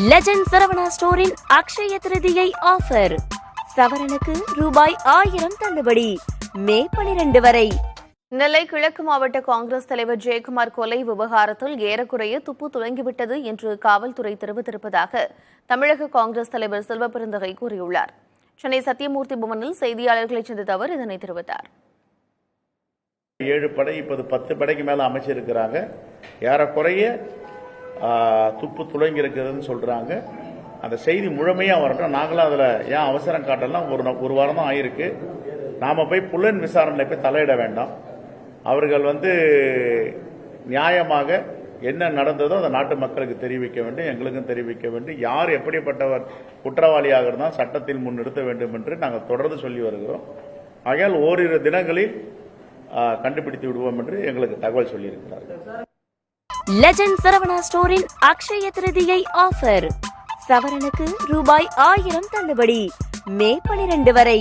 Legend Saravana ஸ்டோரின் Akshaya Tritiya offer. சவரனுக்கு ரூபாய் 1000 தள்ளுபடி. மே 12 வரை. நெல்லை கிழக்கு மாவட்ட காங்கிரஸ் தலைவர் ஜெயக்குமார் கொலை விவகாரத்தில் ஏறக்குறைய துப்பு துலங்கிவிட்டது என்று காவல்துறை தெரிவித்திருப்பதாக தமிழக காங்கிரஸ் தலைவர் செல்வபெருந்தகை கூறியுள்ளார். சென்னை சத்தியமூர்த்தி பவனில் செய்தியாளர்களை சந்தித்த அவர் இதனை தெரிவித்தார். 7 படை இப்போது 10 படைக்கு மேல அமைச்சிருக்கிறாங்க. ஏறக்குறைய துப்பு துளங்கி இருக்கிறதுன்னு சொல்றாங்க. அந்த செய்தி முழுமையா வரட்டும். நாங்களும் அதுல ஏன் அவசரம் காட்டலாம், ஒரு வாரம் தான் ஆயிருக்கு. நாம போய் புலன் விசாரணையில போய் தலையிட வேண்டாம். அவர்கள் நியாயமாக என்ன நடந்ததோ அந்த நாட்டு மக்களுக்கு தெரிவிக்க வேண்டும், எங்களுக்கும் தெரிவிக்க வேண்டும். யார் எப்படிப்பட்டவர் குற்றவாளியாக இருந்தால் சட்டத்தில் முன் நிறுத்த வேண்டும் என்று நாங்கள் தொடர்ந்து சொல்லி வருகிறோம். ஆகையால் ஓரிரு தினங்களில் கண்டுபிடித்து விடுவோம் என்று எங்களுக்கு தகவல் சொல்லியிருக்கிறார்கள். லெஜண்ட் சரவணா ஸ்டோரின் அக்ஷய திருதியை ஆஃபர். சவரனுக்கு ரூபாய் 1000 தள்ளுபடி. மே 12 வரை.